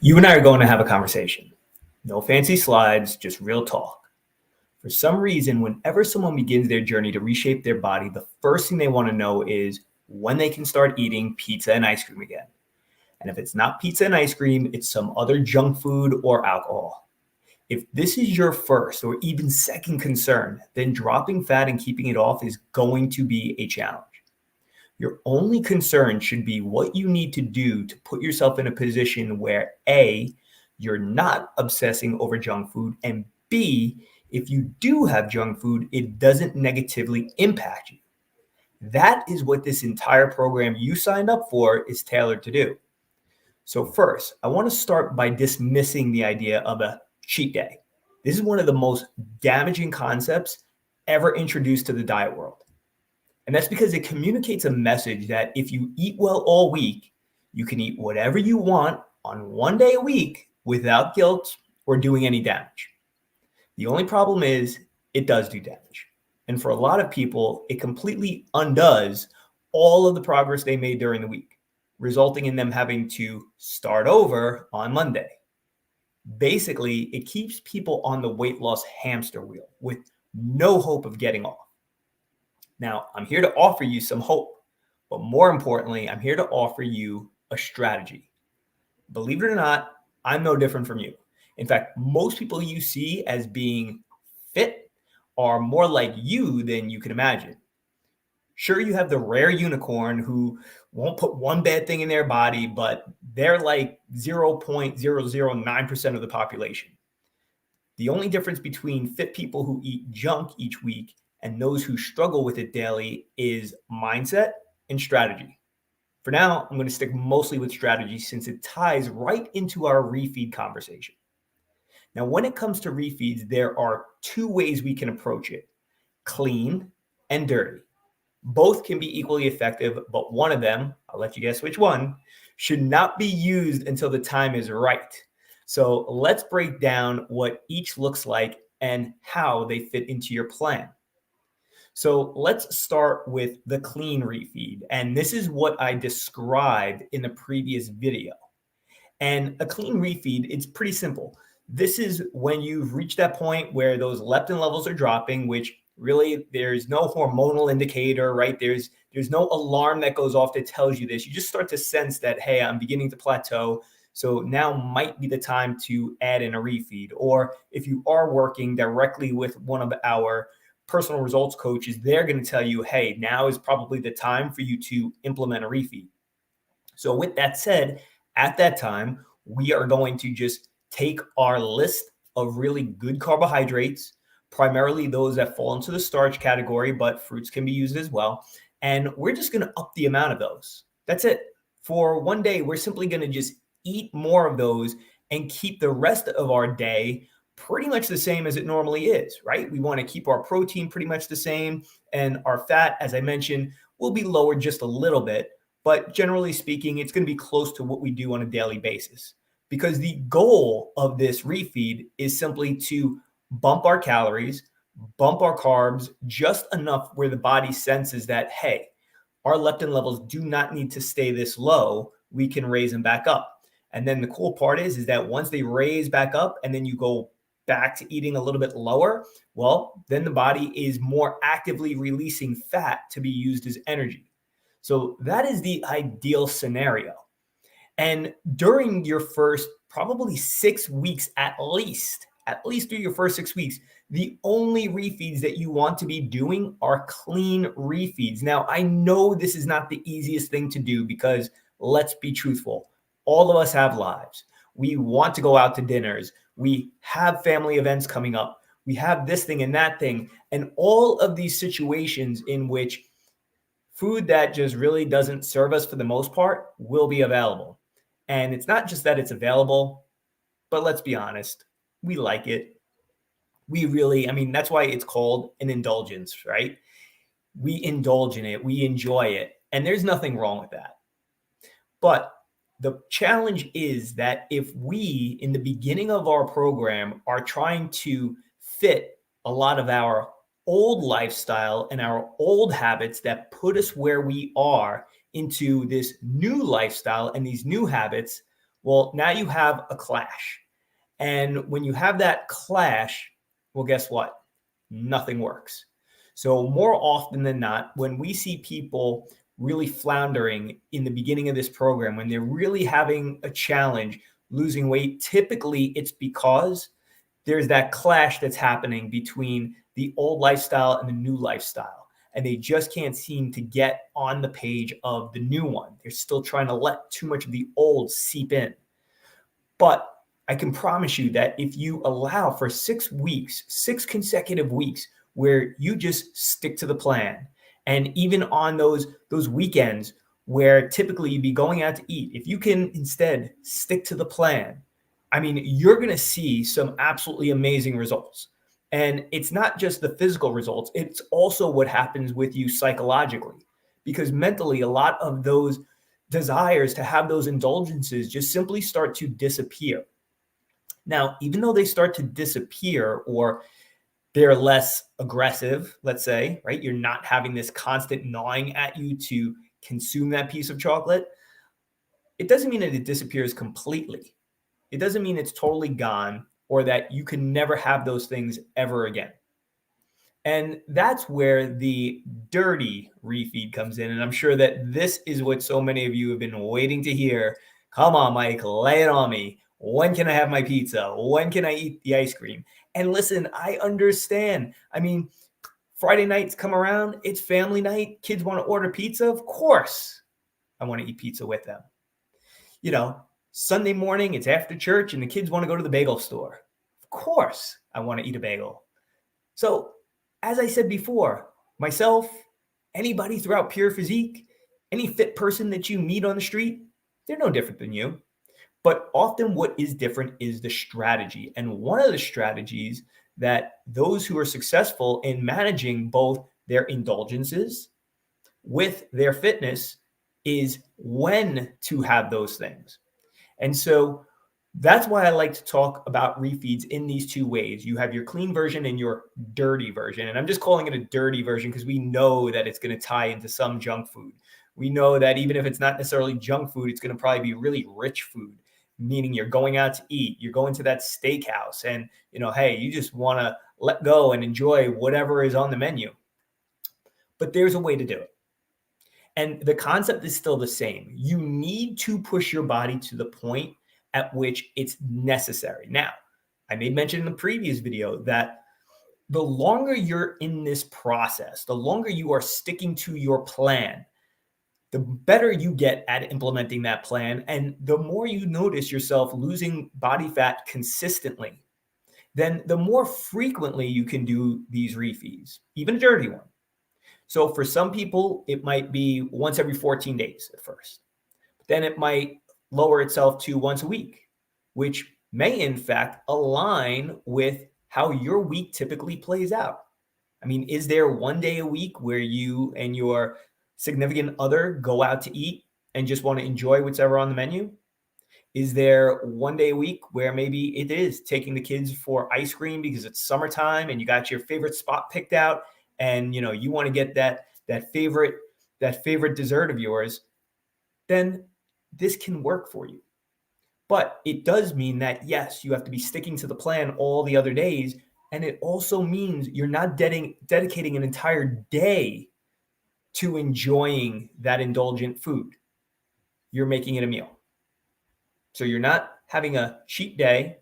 You and I are going to have a conversation. No fancy slides, just real talk. For some reason, whenever someone begins their journey to reshape their body, the first thing they want to know is when they can start eating pizza and ice cream again. And if it's not pizza and ice cream, it's some other junk food or alcohol. If this is your first or even second concern, then dropping fat and keeping it off is going to be a challenge. Your only concern should be what you need to do to put yourself in a position where A, you're not obsessing over junk food, and B, if you do have junk food, it doesn't negatively impact you. That is what this entire program you signed up for is tailored to do. So first, I want to start by dismissing the idea of a cheat day. This is one of the most damaging concepts ever introduced to the diet world. And that's because it communicates a message that if you eat well all week, you can eat whatever you want on one day a week without guilt or doing any damage. The only problem is it does do damage. And for a lot of people, it completely undoes all of the progress they made during the week, resulting in them having to start over on Monday. Basically, it keeps people on the weight loss hamster wheel with no hope of getting off. Now, I'm here to offer you some hope, but more importantly, I'm here to offer you a strategy. Believe it or not, I'm no different from you. In fact, most people you see as being fit are more like you than you can imagine. Sure, you have the rare unicorn who won't put one bad thing in their body, but they're like 0.009% of the population. The only difference between fit people who eat junk each week and those who struggle with it daily is mindset and strategy. For now, I'm going to stick mostly with strategy since it ties right into our refeed conversation. Now, when it comes to refeeds, there are two ways we can approach it: clean and dirty. Both can be equally effective, but one of them, I'll let you guess which one, should not be used until the time is right. So let's break down what each looks like and how they fit into your plan. So let's start with the clean refeed. And this is what I described in the previous video. And a clean refeed, it's pretty simple. This is when you've reached that point where those leptin levels are dropping, which really there's no hormonal indicator, right? There's no alarm that goes off that tells you this. You just start to sense that, hey, I'm beginning to plateau. So now might be the time to add in a refeed. Or if you are working directly with one of our personal results coaches, they're going to tell you, hey, now is probably the time for you to implement a refeed. So with that said, at that time, we are going to just take our list of really good carbohydrates, primarily those that fall into the starch category, but fruits can be used as well. And we're just going to up the amount of those. That's it. For one day, we're simply going to just eat more of those and keep the rest of our day pretty much the same as it normally is, right? We want to keep our protein pretty much the same, and our fat, as I mentioned, will be lowered just a little bit, but generally speaking, it's going to be close to what we do on a daily basis, because the goal of this refeed is simply to bump our calories, bump our carbs just enough where the body senses that, hey, our leptin levels do not need to stay this low. We can raise them back up. And then the cool part is that once they raise back up and then you go back to eating a little bit lower, well, then the body is more actively releasing fat to be used as energy. So that is the ideal scenario. And during your first probably 6 weeks, at least through your first 6 weeks, the only refeeds that you want to be doing are clean refeeds. Now, I know this is not the easiest thing to do because let's be truthful. All of us have lives. We want to go out to dinners. We have family events coming up. We have this thing and that thing, and all of these situations in which food that just really doesn't serve us for the most part will be available. And it's not just that it's available, but let's be honest, we like it. We really, that's why it's called an indulgence, right? We indulge in it, we enjoy it, and there's nothing wrong with that. But the challenge is that if we, in the beginning of our program, are trying to fit a lot of our old lifestyle and our old habits that put us where we are into this new lifestyle and these new habits, Well, now you have a clash. And when you have that clash, well, guess what? Nothing works. So, more often than not, when we see people really floundering in the beginning of this program, when they're really having a challenge losing weight, typically it's because there's that clash that's happening between the old lifestyle and the new lifestyle. And they just can't seem to get on the page of the new one. They're still trying to let too much of the old seep in. But I can promise you that if you allow for 6 weeks, 6 consecutive weeks, where you just stick to the plan, and even on those weekends where typically you'd be going out to eat, if you can instead stick to the plan, I mean, you're going to see some absolutely amazing results. And it's not just the physical results, it's also what happens with you psychologically. Because mentally, a lot of those desires to have those indulgences just simply start to disappear. Now, even though they start to disappear or they're less aggressive, let's say, right? You're not having this constant gnawing at you to consume that piece of chocolate. It doesn't mean that it disappears completely. It doesn't mean it's totally gone or that you can never have those things ever again. And that's where the dirty refeed comes in. And I'm sure that this is what so many of you have been waiting to hear. Come on, Mike, lay it on me. When can I have my pizza? When can I eat the ice cream? And listen, I understand. I mean, Friday nights come around, it's family night. Kids want to order pizza. Of course, I want to eat pizza with them. Sunday morning, it's after church, and the kids want to go to the bagel store. Of course, I want to eat a bagel. So, as I said before, myself, anybody throughout Pure Physique, any fit person that you meet on the street, they're no different than you. But often what is different is the strategy. And one of the strategies that those who are successful in managing both their indulgences with their fitness is when to have those things. And so that's why I like to talk about refeeds in these two ways. You have your clean version and your dirty version. And I'm just calling it a dirty version because we know that it's going to tie into some junk food. We know that even if it's not necessarily junk food, it's going to probably be really rich food, meaning you're going out to eat, you're going to that steakhouse, and hey, you just want to let go and enjoy whatever is on the menu. But there's a way to do it. And the concept is still the same. You need to push your body to the point at which it's necessary. Now, I made mention in the previous video that the longer you're in this process, the longer you are sticking to your plan, the better you get at implementing that plan. And the more you notice yourself losing body fat consistently, then the more frequently you can do these refeeds, even a dirty one. So for some people, it might be once every 14 days at first. Then it might lower itself to once a week, which may in fact align with how your week typically plays out. I mean, is there one day a week where you and your significant other go out to eat and just want to enjoy whatever on the menu? Is there one day a week where maybe it is taking the kids for ice cream because it's summertime and you got your favorite spot picked out and you want to get that favorite dessert of yours? Then this can work for you. But it does mean that, yes, you have to be sticking to the plan all the other days. And it also means you're not dedicating an entire day to enjoying that indulgent food. You're making it a meal. So you're not having a cheat day.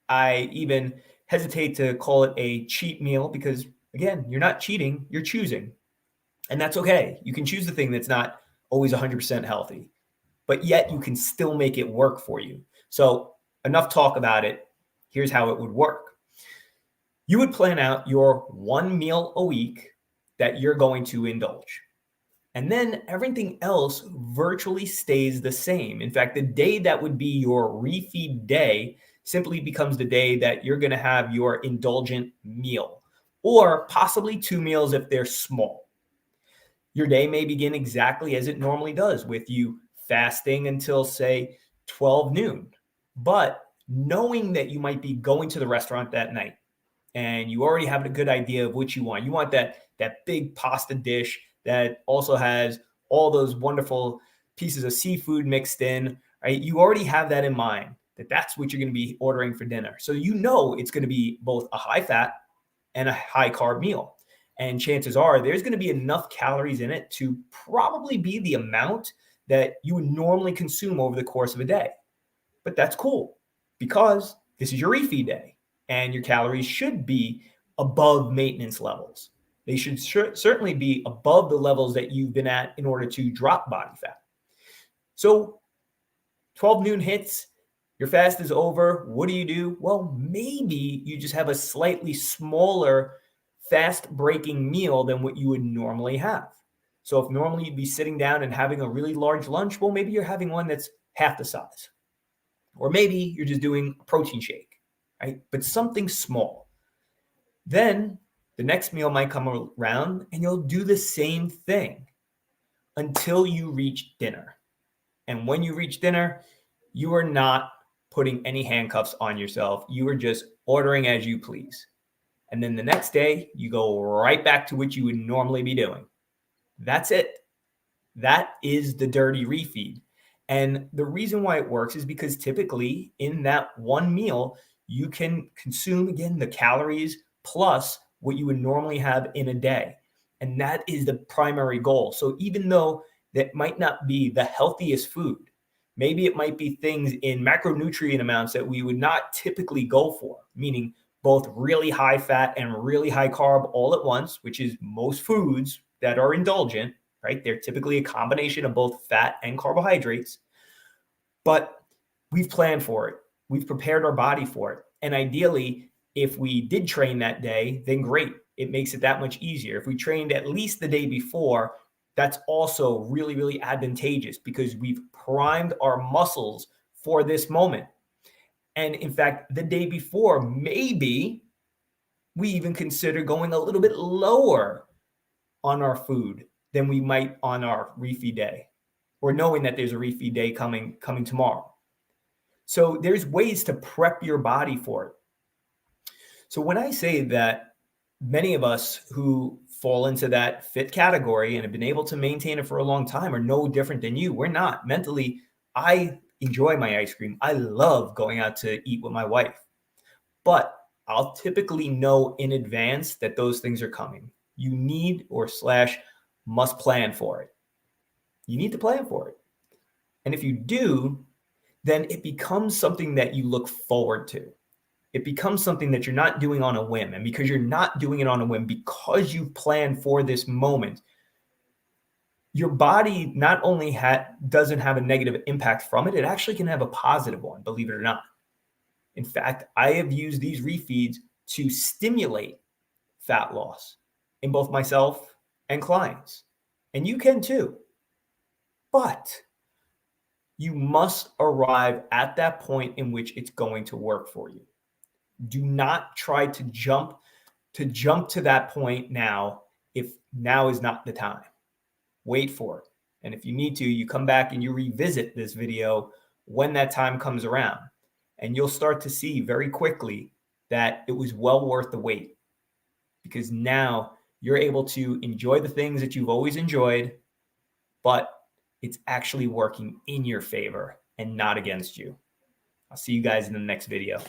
I even hesitate to call it a cheat meal because, again, you're not cheating, you're choosing. And that's okay. You can choose the thing that's not always 100% healthy, but yet you can still make it work for you. So enough talk about it. Here's how it would work. You would plan out your one meal a week that you're going to indulge. And then everything else virtually stays the same. In fact, the day that would be your refeed day simply becomes the day that you're going to have your indulgent meal, or possibly two meals if they're small. Your day may begin exactly as it normally does, with you fasting until, say, 12 noon. But knowing that you might be going to the restaurant that night and you already have a good idea of what you want. You want that big pasta dish that also has all those wonderful pieces of seafood mixed in, right? You already have that in mind, that that's what you're going to be ordering for dinner. So you know it's going to be both a high fat and a high carb meal. And chances are there's going to be enough calories in it to probably be the amount that you would normally consume over the course of a day. But that's cool because this is your refeed day and your calories should be above maintenance levels. They should certainly be above the levels that you've been at in order to drop body fat. So 12 noon hits, your fast is over. What do? Well, maybe you just have a slightly smaller fast breaking meal than what you would normally have. So if normally you'd be sitting down and having a really large lunch, well, maybe you're having one that's half the size. Or maybe you're just doing a protein shake, right? But something small. Then the next meal might come around and you'll do the same thing until you reach dinner. And when you reach dinner, you are not putting any handcuffs on yourself. You are just ordering as you please. And then the next day, you go right back to what you would normally be doing. That's it. That is the dirty refeed. And the reason why it works is because typically in that one meal, you can consume, again, the calories plus what you would normally have in a day. And that is the primary goal. So even though that might not be the healthiest food, maybe it might be things in macronutrient amounts that we would not typically go for, meaning both really high fat and really high carb all at once, which is most foods that are indulgent, right? They're typically a combination of both fat and carbohydrates, but we've planned for it. We've prepared our body for it. And ideally, if we did train that day, then great. It makes it that much easier. If we trained at least the day before, that's also really, really advantageous because we've primed our muscles for this moment. And in fact, the day before, maybe we even consider going a little bit lower on our food than we might on our refeed day, or knowing that there's a refeed day coming tomorrow. So there's ways to prep your body for it. So when I say that many of us who fall into that fit category and have been able to maintain it for a long time are no different than you, we're not. Mentally, I enjoy my ice cream. I love going out to eat with my wife, but I'll typically know in advance that those things are coming. You need or / must plan for it. You need to plan for it. And if you do, then it becomes something that you look forward to. It becomes something that you're not doing on a whim. And because you're not doing it on a whim, because you've planned for this moment, your body not only doesn't have a negative impact from it, it actually can have a positive one, believe it or not. In fact, I have used these refeeds to stimulate fat loss in both myself and clients. And you can too. But you must arrive at that point in which it's going to work for you. Do not try to jump to that point now if now is not the time. Wait for it. And if you need to, you come back and you revisit this video when that time comes around. And you'll start to see very quickly that it was well worth the wait, because now you're able to enjoy the things that you've always enjoyed, but it's actually working in your favor and not against you. I'll see you guys in the next video.